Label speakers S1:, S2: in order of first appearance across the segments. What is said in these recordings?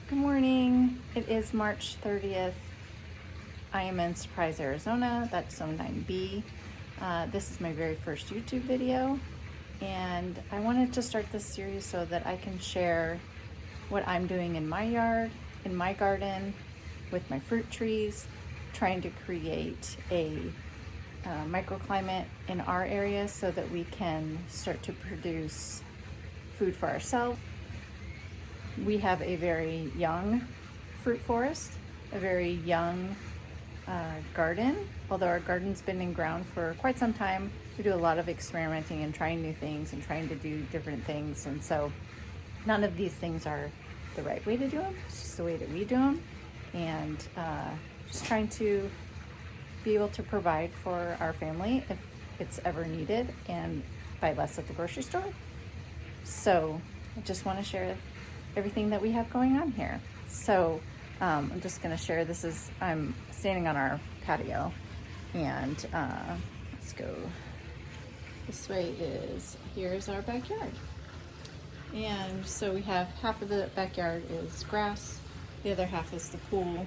S1: Good morning. It is March 30th. I am in Surprise, Arizona. That's Zone 9B. This is my very first YouTube video, and I wanted to start this series so that I can share what I'm doing in my yard, in my garden, with my fruit trees, trying to create a microclimate in our area so that we can start to produce food for ourselves. We have a very young fruit forest, a very young garden. Although our garden's been in ground for quite some time, we do a lot of experimenting and trying new things and trying to do different things. And so none of these things are the right way to do them. It's just the way that we do them. And just trying to be able to provide for our family if it's ever needed and buy less at the grocery store. So I just want to share everything that we have going on here. So I'm just going to share. I'm standing on our patio, and let's go this way. Here's our backyard. And so we have half of the backyard is grass, the other half is the pool,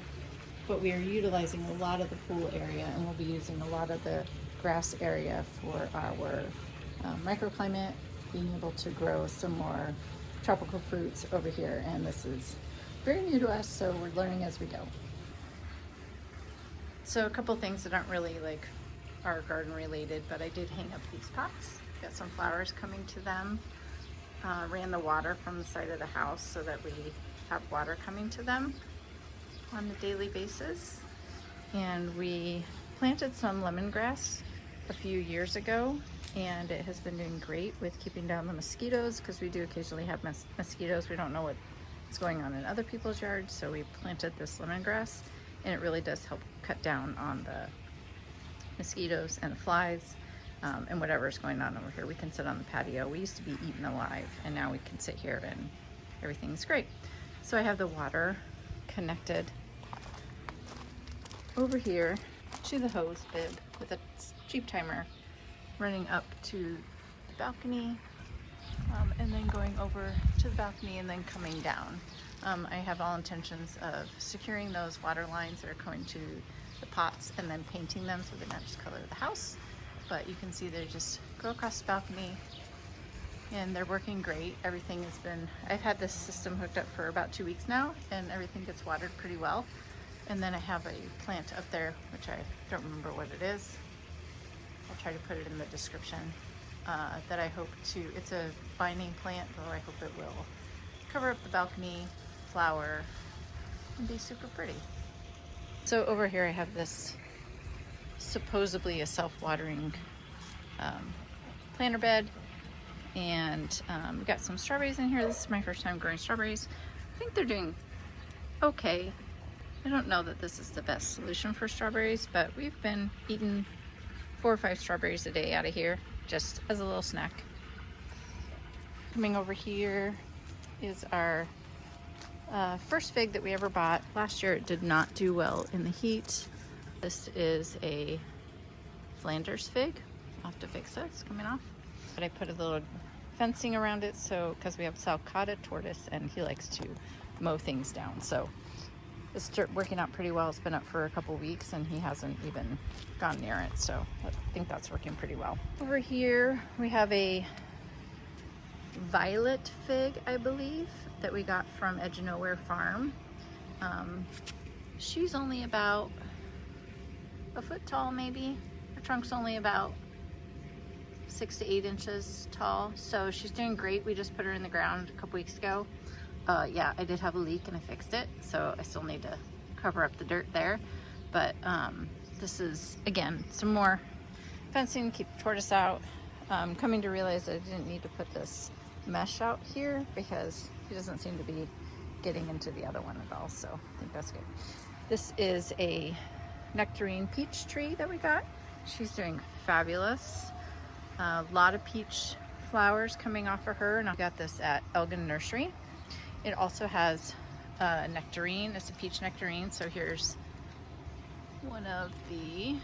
S1: but we are utilizing a lot of the pool area, and we'll be using a lot of the grass area for our microclimate, being able to grow some more tropical fruits over here. And this is very new to us, so we're learning as we go. So a couple things that aren't really like our garden related, but I did hang up these pots. Got some flowers coming to them. Ran the water from the side of the house so that we have water coming to them on a daily basis. And we planted some lemongrass a few years ago, and it has been doing great with keeping down the mosquitoes, because we do occasionally have mosquitoes. We don't know what's going on in other people's yards, so we planted this lemongrass, and it really does help cut down on the mosquitoes and the flies and whatever's going on over here. We can sit on the patio. We used to be eaten alive, and now we can sit here and everything's great. So I have the water connected over here to the hose bib with a cheap timer running up to the balcony, and then going over to the balcony and then coming down. I have all intentions of securing those water lines that are going to the pots and then painting them so they match the color of the house. But you can see they just go across the balcony, and they're working great. I've had this system hooked up for about 2 weeks now, and everything gets watered pretty well. And then I have a plant up there, which I don't remember what it is. I'll try to put it in the description, that I hope it's a binding plant, though I hope it will cover up the balcony, flower, and be super pretty. So over here I have this supposedly a self-watering planter bed, and we got some strawberries in here. This is my first time growing strawberries. I think they're doing okay. I don't know that this is the best solution for strawberries, but we've been eating 4 or 5 strawberries a day out of here just as a little snack. Coming over here is our first fig that we ever bought. Last year it did not do well in the heat. This is a Flanders fig. I'll have to fix it, it's coming off. But I put a little fencing around it, so because we have Sulcata tortoise and he likes to mow things down. So it's working out pretty well. It's been up for a couple weeks and he hasn't even gone near it, so I think that's working pretty well. Over here we have a violet fig, I believe, that we got from Edge of Nowhere Farm. She's only about a foot tall, maybe. Her trunk's only about 6 to 8 inches tall, so she's doing great. We just put her in the ground a couple weeks ago. Yeah, I did have a leak and I fixed it, so I still need to cover up the dirt there. But this is, again, some more fencing to keep the tortoise out. Coming to realize that I didn't need to put this mesh out here because he doesn't seem to be getting into the other one at all, so I think that's good. This is a nectarine peach tree that we got. She's doing fabulous. A lot of peach flowers coming off of her, and I got this at Elgin Nursery. It also has a nectarine. It's a peach nectarine, so here's one of the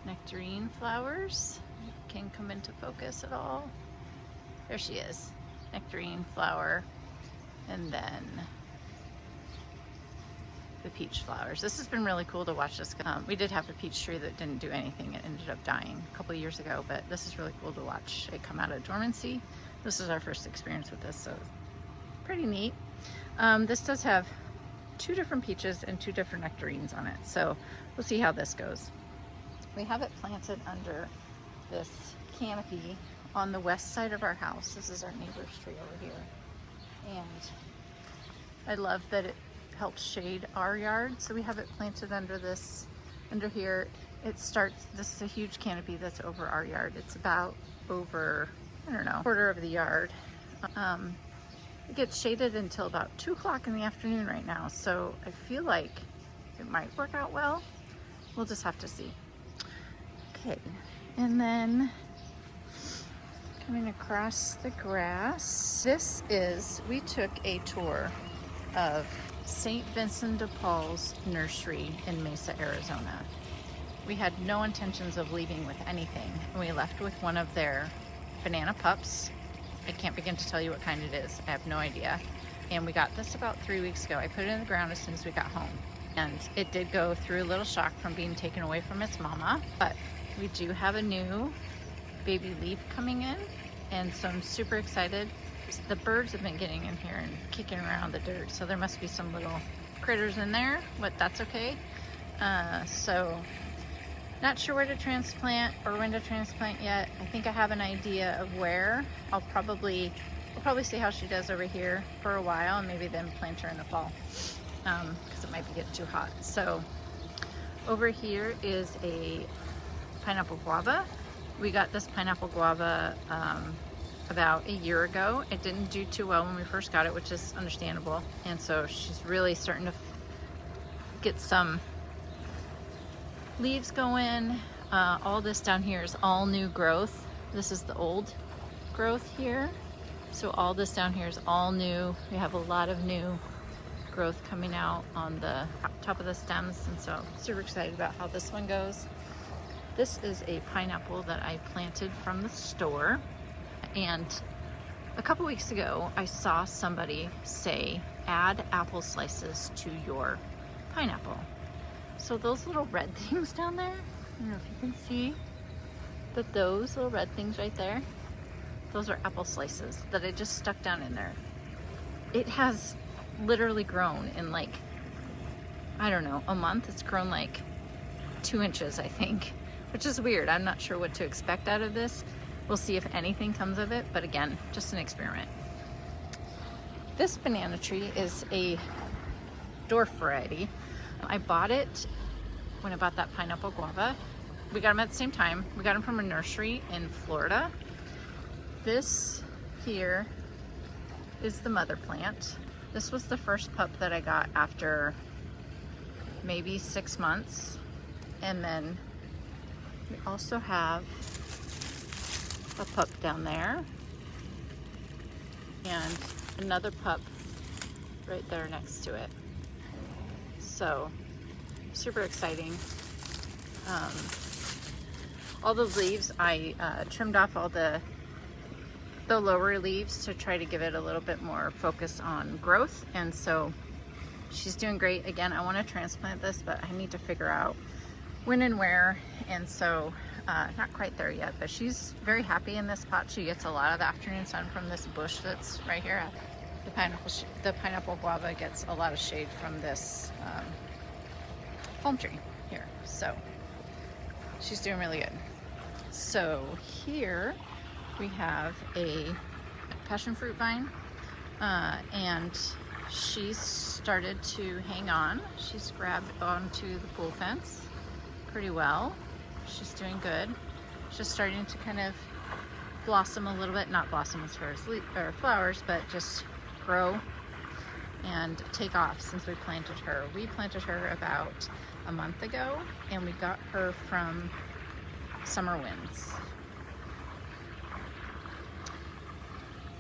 S1: nectarine flowers. Can come into focus at all. There she is, nectarine flower. And then peach flowers. This has been really cool to watch this. We did have a peach tree that didn't do anything. It ended up dying a couple of years ago, but this is really cool to watch it come out of dormancy. This is our first experience with this, so it's pretty neat. This does have 2 different peaches and 2 different nectarines on it, so we'll see how this goes. We have it planted under this canopy on the west side of our house. This is our neighbor's tree over here, and I love that it helps shade our yard. So we have it planted under this, under here. This is a huge canopy that's over our yard. It's about over, I don't know, a quarter of the yard. It gets shaded until about 2 o'clock in the afternoon right now. So I feel like it might work out well. We'll just have to see. Okay, and then coming across the grass, we took a tour of St. Vincent de Paul's nursery in Mesa, Arizona. We had no intentions of leaving with anything, and we left with one of their banana pups. I can't begin to tell you what kind it is. I have no idea. And we got this about 3 weeks ago. I put it in the ground as soon as we got home, and it did go through a little shock from being taken away from its mama, but we do have a new baby leaf coming in, and so I'm super excited. The birds have been getting in here and kicking around the dirt, so there must be some little critters in there, but that's okay. So not sure where to transplant or when to transplant yet. I think I have an idea of where. We'll probably see how she does over here for a while, and maybe then plant her in the fall, because it might be getting too hot. So over here is a pineapple guava. We got this pineapple guava about a year ago. It didn't do too well when we first got it, which is understandable. And so she's really starting to get some leaves going. All this down here is all new growth. This is the old growth here. So all this down here is all new. We have a lot of new growth coming out on the top of the stems. And so I'm super excited about how this one goes. This is a pineapple that I planted from the store, and a couple weeks ago I saw somebody say add apple slices to your pineapple. So those little red things down there, I don't know if you can see, but those little red things right there, those are apple slices that I just stuck down in there. It has literally grown in like, I don't know, a month. It's grown like 2 inches, I think, which is weird. I'm not sure what to expect out of this. We'll see if anything comes of it, but again, just an experiment. This banana tree is a dwarf variety. I bought it when I bought that pineapple guava. We got them at the same time. We got them from a nursery in Florida. This here is the mother plant. This was the first pup that I got after maybe 6 months. And then we also have a pup down there and another pup right there next to it. So super exciting. All the leaves, I trimmed off all the lower leaves to try to give it a little bit more focus on growth, and so she's doing great. Again, I want to transplant this, but I need to figure out when and where, and so not quite there yet, but she's very happy in this pot. She gets a lot of the afternoon sun from this bush that's right here. The pineapple guava gets a lot of shade from this palm tree here, so she's doing really good. So here we have a passion fruit vine, and she's started to hang on. She's grabbed onto the pool fence pretty well. She's doing good. Just starting to kind of blossom a little bit, not blossom as far as flowers, but just grow and take off since we planted her. We planted her about a month ago, and we got her from Summer Winds.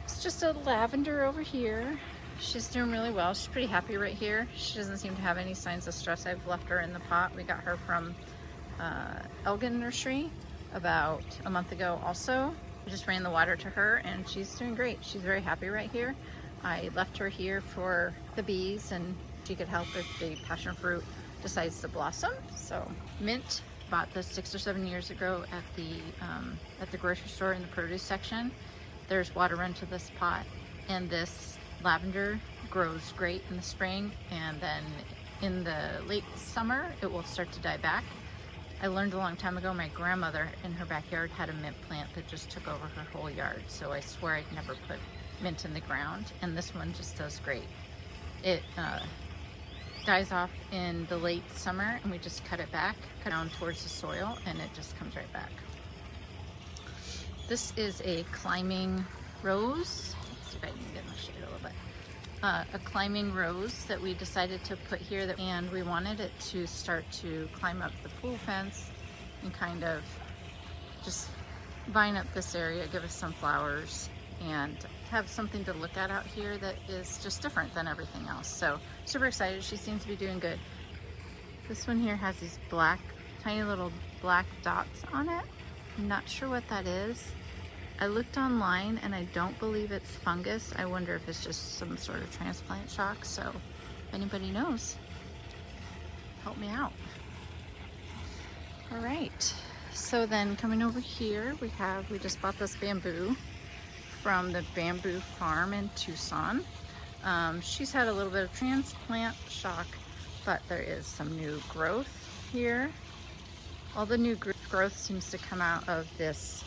S1: It's just a lavender over here. She's doing really well. She's pretty happy right here. She doesn't seem to have any signs of stress. I've left her in the pot. We got her from Elgin Nursery about a month ago also. I just ran the water to her, and she's doing great. She's very happy right here. I left her here for the bees and she could help if the passion fruit decides to blossom. So mint, bought this 6 or 7 years ago at the grocery store in the produce section. There's water run to this pot, and this lavender grows great in the spring, and then in the late summer it will start to die back. I learned a long time ago, my grandmother in her backyard had a mint plant that just took over her whole yard, so I swear I'd never put mint in the ground, and this one just does great. It dies off in the late summer, and we just cut it back, cut down towards the soil, and it just comes right back. This is a climbing rose. Let's see if I can get in the shade a little bit. A climbing rose that we decided to put here, and we wanted it to start to climb up the pool fence and kind of just vine up this area, give us some flowers, and have something to look at out here that is just different than everything else. So super excited. She seems to be doing good. This one here has these black, tiny little black dots on it. I'm not sure what that is. I looked online and I don't believe it's fungus. I wonder if it's just some sort of transplant shock. So if anybody knows, help me out. All right, so then coming over here, we just bought this bamboo from the bamboo farm in Tucson. She's had a little bit of transplant shock, but there is some new growth here. All the new growth seems to come out of this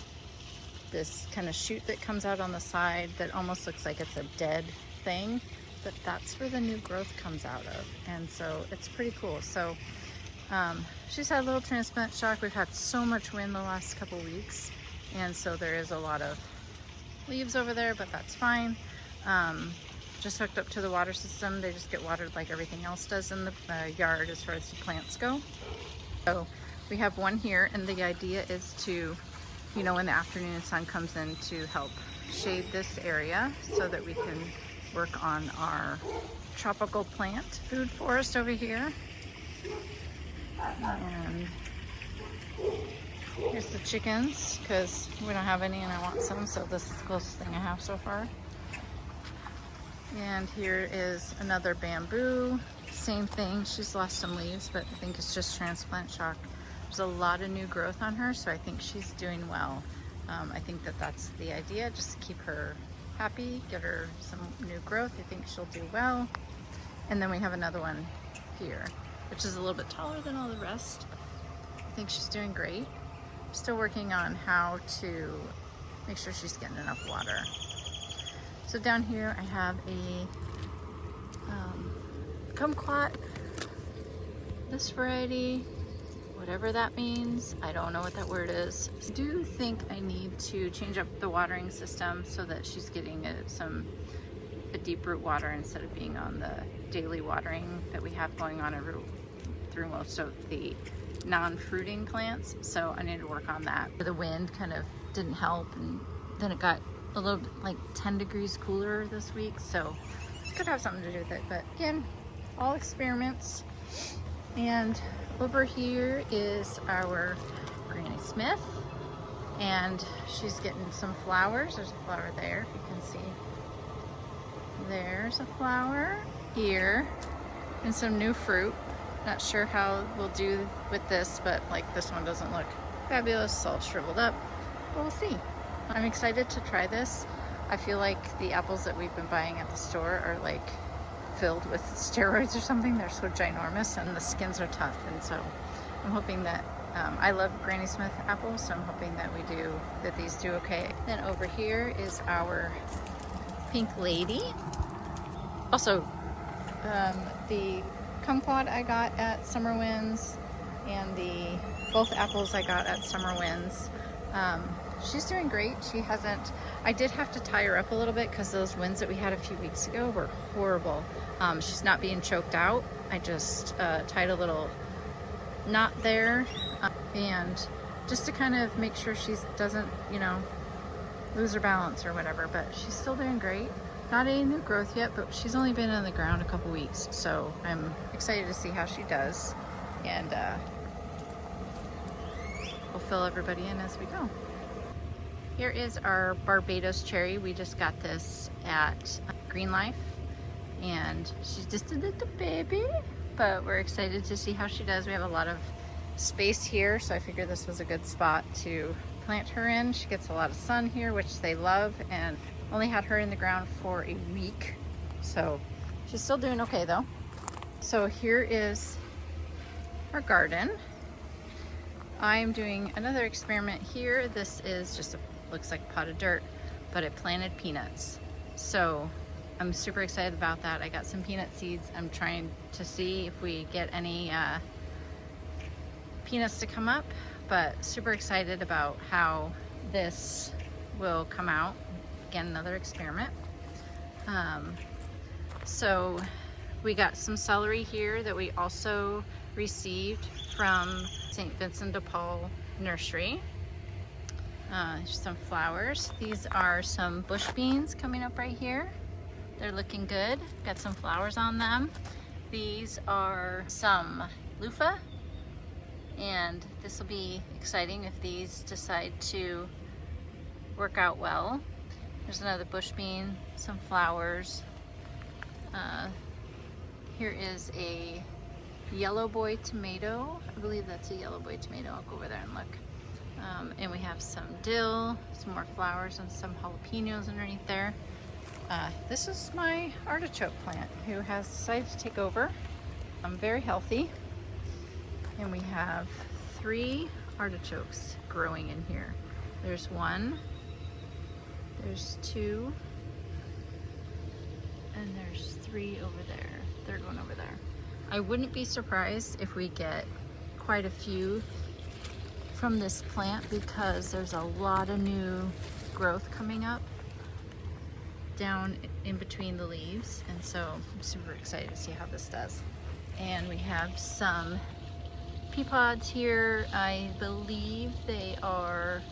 S1: kind of shoot that comes out on the side that almost looks like it's a dead thing, but that's where the new growth comes out of, and so it's pretty cool. So she's had a little transplant shock. We've had so much wind the last couple weeks, and so there is a lot of leaves over there, but that's fine. Just hooked up to the water system. They just get watered like everything else does in the yard as far as the plants go. So we have one here, and the idea is to, you know, when the afternoon sun comes in, to help shade this area so that we can work on our tropical plant food forest over here. And here's the chickens, because we don't have any and I want some, so this is the closest thing I have so far. And here is another bamboo, same thing. She's lost some leaves, but I think it's just transplant shock. There's a lot of new growth on her, so I think she's doing well. I think that that's the idea, just keep her happy, get her some new growth. I think she'll do well. And then we have another one here, which is a little bit taller than all the rest. I think she's doing great. Still working on how to make sure she's getting enough water. So down here I have a kumquat, this variety, whatever that means. I don't know what that word is. I do think I need to change up the watering system so that she's getting a deep root water instead of being on the daily watering that we have going on through most of the non-fruiting plants. So I need to work on that. The wind kind of didn't help, and then it got a little bit like 10 degrees cooler this week, so it could have something to do with it. But again, all experiments. And over here is our Granny Smith, and she's getting some flowers. There's a flower there, if you can see. There's a flower here, and some new fruit. Not sure how we'll do with this, but like this one doesn't look fabulous, it's all shriveled up, but we'll see. I'm excited to try this. I feel like the apples that we've been buying at the store are like filled with steroids or something. They're so ginormous and the skins are tough, and so I'm hoping that I love Granny Smith apples, so I'm hoping that these do okay. Then over here is our Pink Lady. Also, the kumquat I got at Summer Winds, and both apples I got at Summer Winds. She's doing great. I did have to tie her up a little bit because those winds that we had a few weeks ago were horrible. She's not being choked out. I just tied a little knot there, and just to kind of make sure she doesn't, lose her balance or whatever, but she's still doing great. Not any new growth yet, but she's only been in the ground a couple weeks, so I'm excited to see how she does, and we'll fill everybody in as we go. Here is our Barbados cherry. We just got this at Green Life, and she's just a little baby, but we're excited to see how she does. We have a lot of space here, so I figured this was a good spot to plant her in. She gets a lot of sun here, which they love, and only had her in the ground for a week, so she's still doing okay though. So here is our garden. I'm doing another experiment here. This is just looks like a pot of dirt, but I planted peanuts. So I'm super excited about that. I got some peanut seeds. I'm trying to see if we get any peanuts to come up, but super excited about how this will come out. Again, another experiment. So we got some celery here that we also received from St. Vincent de Paul Nursery. Some flowers. These are some bush beans coming up right here. They're looking good. Got some flowers on them. These are some loofah, and this will be exciting if these decide to work out well. There's another bush bean, some flowers. Here is a yellow boy tomato. I believe that's a yellow boy tomato. I'll go over there and look. And we have some dill, some more flowers, and some jalapenos underneath there. This is my artichoke plant who has decided to take over. I'm very healthy. And we have 3 artichokes growing in here. There's 1, there's 2, and there's 3 over there. Third one over there. I wouldn't be surprised if we get quite a few from this plant because there's a lot of new growth coming up down in between the leaves, and so I'm super excited to see how this does. And we have some pea pods here. I believe they are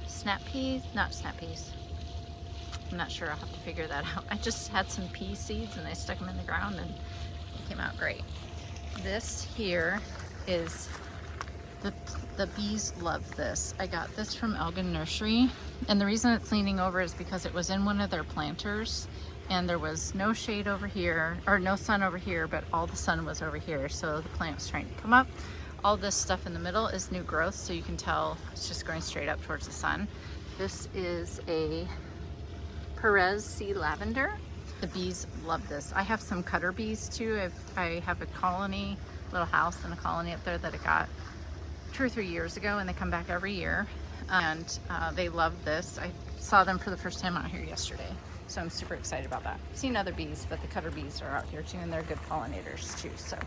S1: snap peas, not snap peas. I'm not sure, I'll have to figure that out. I just had some pea seeds and I stuck them in the ground and it came out great. This here is, the bees love this. I got this from Elgin Nursery, and the reason it's leaning over is because it was in one of their planters and there was no shade over here, or no sun over here, but all the sun was over here, so the plant was trying to come up. All this stuff in the middle is new growth, so you can tell it's just going straight up towards the sun. This is a Perez sea lavender. The bees love this. I have some cutter bees too. I have a colony, little house and a colony up there that I got 2 or 3 years ago, and they come back every year, and they love this. I saw them for the first time out here yesterday, so I'm super excited about that. I've seen other bees, but the cutter bees are out here too, and they're good pollinators too. So,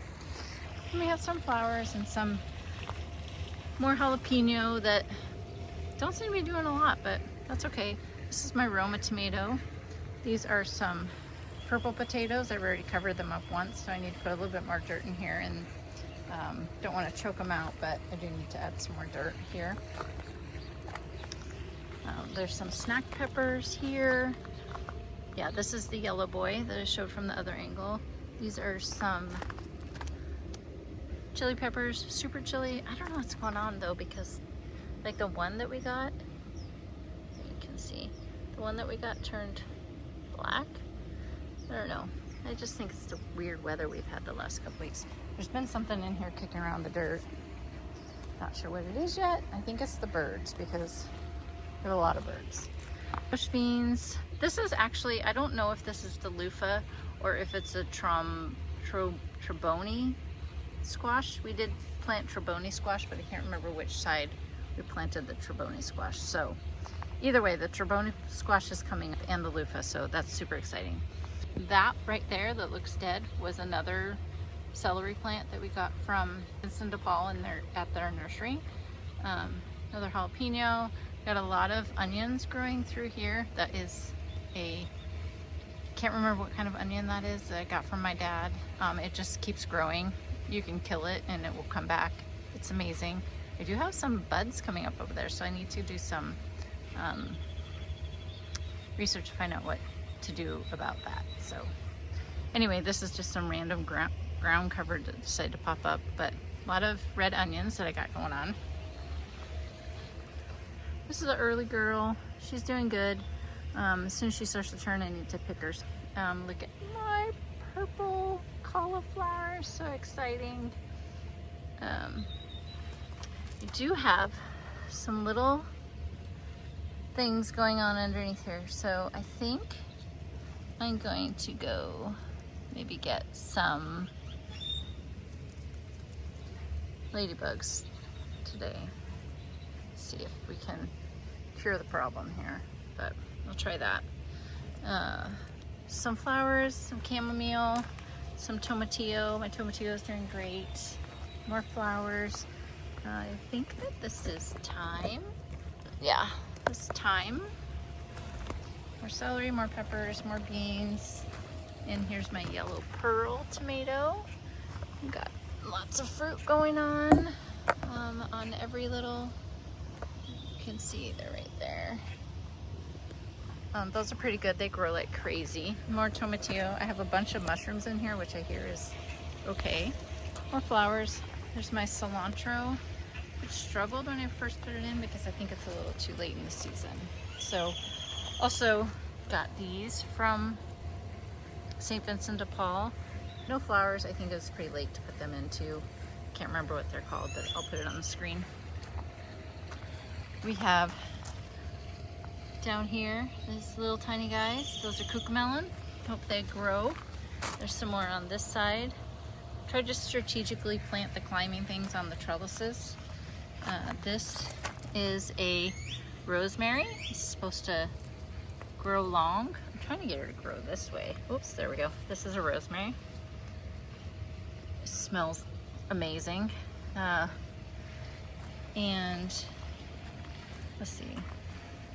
S1: and we have some flowers and some more jalapeno that don't seem to be doing a lot, but that's okay. This is my Roma tomato. These are some purple potatoes. I've already covered them up once, so I need to put a little bit more dirt in here, and don't want to choke them out, but I do need to add some more dirt here. There's some snack peppers here. Yeah, this is the yellow boy that I showed from the other angle. These are some chili peppers, super chili. I don't know what's going on though, because like the one that we got, you can see, the one that we got turned black. I don't know. I just think it's the weird weather we've had the last couple weeks. There's been something in here kicking around the dirt. Not sure what it is yet. I think it's the birds, because there are a lot of birds. Bush beans. This is actually, I don't know if this is the loofah or if it's a Treboni squash. We did plant Treboni squash, but I can't remember which side we planted the Treboni squash. So either way, the Treboni squash is coming up and the loofah, so that's super exciting. That right there that looks dead was another celery plant that we got from Vincent de Paul at their nursery. Another jalapeno. Got a lot of onions growing through here. That is can't remember what kind of onion that is that I got from my dad. It just keeps growing. You can kill it and it will come back. It's amazing. I do have some buds coming up over there, so I need to do some research to find out what to do about that. So anyway, this is just some random ground cover that decided to pop up, but a lot of red onions that I got going on. This is an early girl. She's doing good. As soon as she starts to turn, I need to pick her Look at my purple cauliflower, so exciting. You do have some little things going on underneath here, so I think I'm going to go maybe get some ladybugs today. See if we can cure the problem here, but we'll try that. Some flowers, some chamomile, some tomatillo. My tomatillo is doing great. More flowers. I think that this is thyme. Yeah, this is thyme. More celery, more peppers, more beans. And here's my yellow pearl tomato. We've got lots of fruit going on every little, you can see they're right there. Those are pretty good. They grow like crazy. More tomatillo. I have a bunch of mushrooms in here, which I hear is okay. More flowers. There's my cilantro, which struggled when I first put it in because I think it's a little too late in the season. So also got these from St. Vincent de Paul. No flowers. I think it was pretty late to put them into. Can't remember what they're called, but I'll put it on the screen. We have down here these little tiny guys. Those are cucamelon. Hope they grow. There's some more on this side. Try to strategically plant the climbing things on the trellises. This is a rosemary. It's supposed to grow long. I'm trying to get her to grow this way. Oops, there we go. This is a rosemary. It smells amazing. And let's see.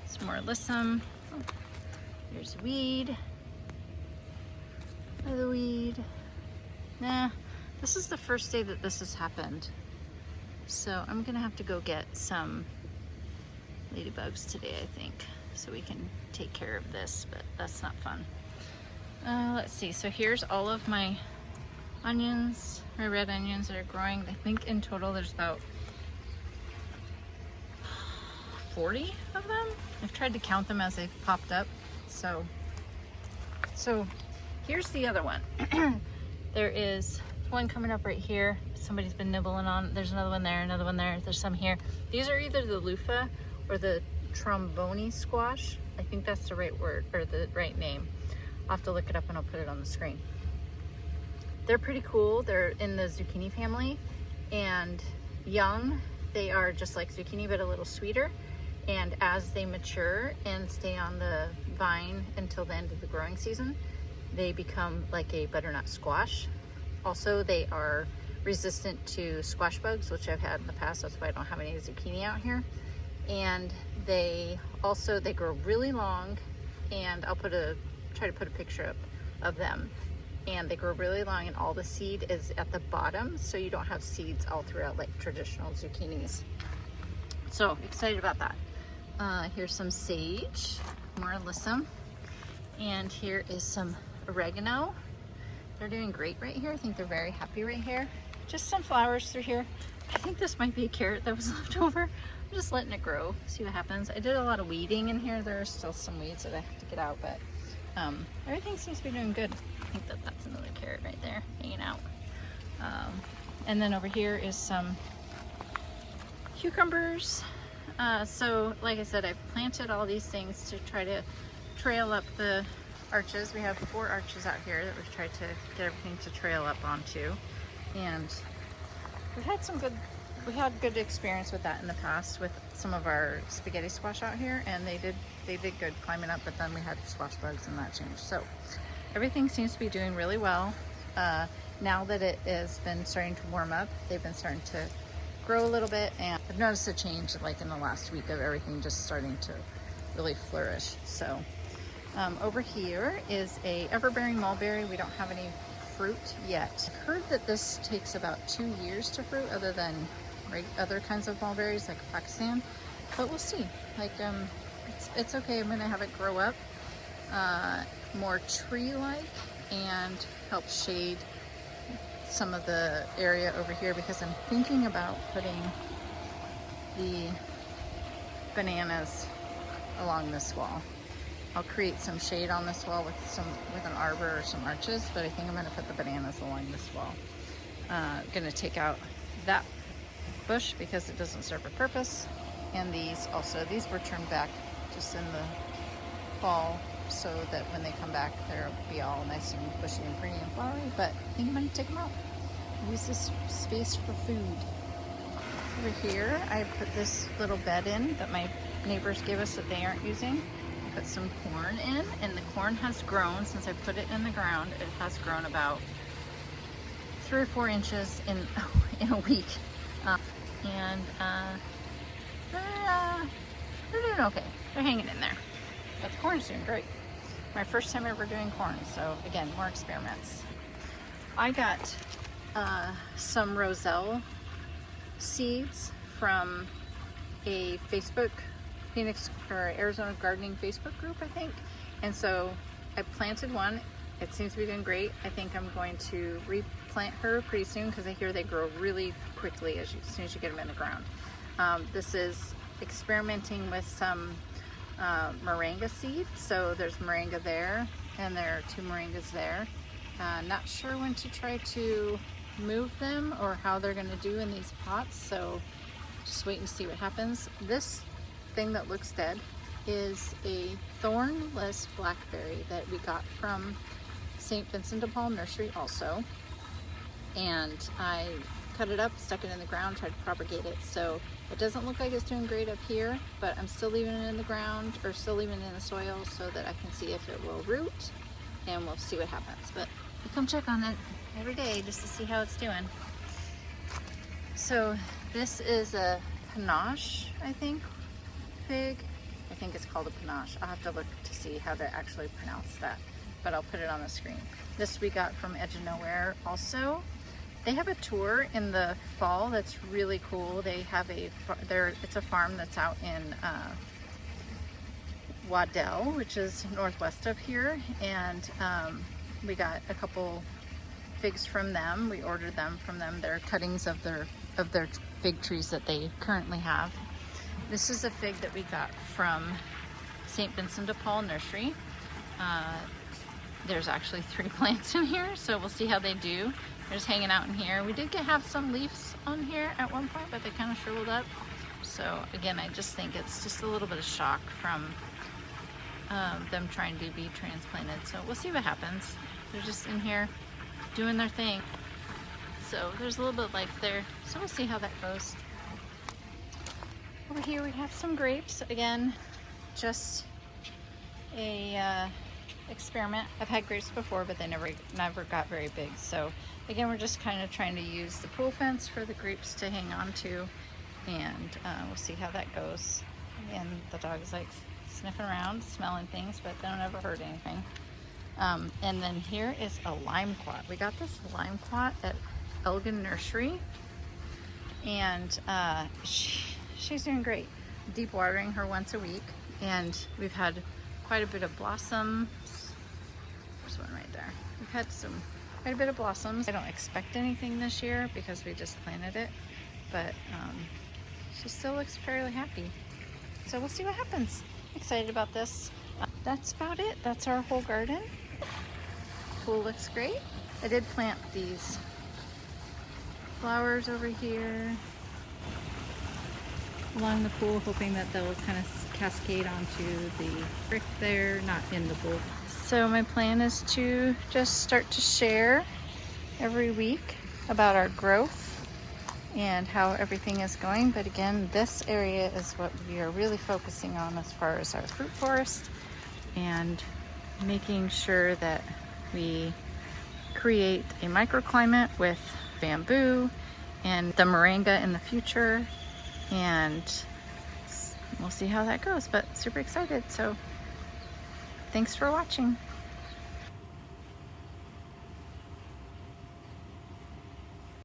S1: Some more alyssum. Oh, here's weed. Another weed. Nah, this is the first day that this has happened. So I'm gonna have to go get some ladybugs today, I think, so we can take care of this, but that's not fun. Let's see, so here's all of my onions, my red onions that are growing. I think in total there's about 40 of them. I've tried to count them as they've popped up. So here's the other one. There is one coming up right here. Somebody's been nibbling on. There's another one there, another one there. There's some here. These are either the loofah or the trombone squash. I think that's the right word, or the right name. I'll have to look it up and I'll put it on the screen. They're pretty cool. They're in the zucchini family, and young, they are just like zucchini but a little sweeter. And as they mature and stay on the vine until the end of the growing season, they become like a butternut squash. Also, they are resistant to squash bugs, which I've had in the past. That's why I don't have any zucchini out here. And they grow really long, and I'll try to put a picture up of them. And they grow really long, and all the seed is at the bottom, so you don't have seeds all throughout like traditional zucchinis. So excited about that. Here's some sage, more alyssum, and here is some oregano. They're doing great right here. I think they're very happy right here. Just some flowers through here. I think this might be a carrot that was left over. I'm just letting it grow, see what happens. I did a lot of weeding in here. There are still some weeds that I have to get out, but everything seems to be doing good. I think that that's another carrot right there hanging out. And then over here is some cucumbers. So like I said, I've planted all these things to try to trail up the arches. We have 4 arches out here that we've tried to get everything to trail up onto, and we had good experience with that in the past with some of our spaghetti squash out here, and they did good climbing up, but then we had squash bugs and that changed. So everything seems to be doing really well. Now that it has been starting to warm up, they've been starting to grow a little bit, and I've noticed a change like in the last week of everything just starting to really flourish. So over here is a everbearing mulberry. We don't have any fruit yet. I've heard that this takes about 2 years to fruit, other than other kinds of mulberries like Pakistan, but we'll see. Like it's okay. I'm gonna have it grow up more tree-like and help shade some of the area over here, because I'm thinking about putting the bananas along this wall. I'll create some shade on this wall with an arbor or some arches, but I think I'm gonna put the bananas along this wall. Gonna take out that bush because it doesn't serve a purpose. And these also, these were turned back just in the fall so that when they come back, they'll be all nice and bushy and pretty and flowery, but I think I'm gonna take them out. Use this space for food. Over here, I put this little bed in that my neighbors gave us that they aren't using. I put some corn in, and the corn has grown since I put it in the ground. It has grown about 3 or 4 inches in a week. They're doing okay. They're hanging in there. But the corn is doing great. My first time ever doing corn, so again, more experiments. I got some roselle seeds from a Facebook Phoenix or Arizona gardening Facebook group, I think. And so I planted one. It seems to be doing great. I think I'm going to replant her pretty soon because I hear they grow really quickly as soon as you get them in the ground. This is experimenting with some moringa seed. So there's moringa there, and there are 2 moringas there. Not sure when to try to move them or how they're going to do in these pots, so just wait and see what happens. This thing that looks dead is a thornless blackberry that we got from St. Vincent de Paul Nursery also, and I cut it up, stuck it in the ground, tried to propagate it. So it doesn't look like it's doing great up here, but I'm still leaving it in the ground, or still leaving it in the soil so that I can see if it will root, and we'll see what happens. But I come check on it every day just to see how it's doing. So this is a panache, I think, fig. I think it's called a panache. I'll have to look to see how to actually pronounce that, but I'll put it on the screen. This we got from Edge of Nowhere also. They have a tour in the fall that's really cool. They have it's a farm that's out in Waddell, which is northwest of here, and we got a couple figs from them. We ordered them from them. They're cuttings of their fig trees that they currently have. This is a fig that we got from St. Vincent de Paul Nursery. There's actually 3 plants in here, so we'll see how they do. They're just hanging out in here. We did have some leaves on here at one point, but they kind of shriveled up. So again, I just think it's just a little bit of shock from them trying to be transplanted. So we'll see what happens. They're just in here doing their thing. So there's a little bit of life there. So we'll see how that goes. Over here we have some grapes. Again, just a experiment. I've had grapes before, but they never got very big. So again, we're just kind of trying to use the pool fence for the grapes to hang on to, and we'll see how that goes. Again, the dog is like sniffing around, smelling things, but they don't ever hurt anything. And then here is a limequat. We got this limequat at Elgin Nursery, and she's doing great. Deep watering her once a week, and we've had quite a bit of blossoms. There's one right there. We've had quite a bit of blossoms. I don't expect anything this year because we just planted it, but she still looks fairly happy. So we'll see what happens. Excited about this. That's about it. That's our whole garden. Pool looks great. I did plant these flowers over here along the pool, hoping that they'll kind of cascade onto the brick there, not in the pool. So my plan is to just start to share every week about our growth and how everything is going. But again, this area is what we are really focusing on as far as our fruit forest, and making sure that we create a microclimate with bamboo and the moringa in the future, and we'll see how that goes, but super excited. So thanks for watching.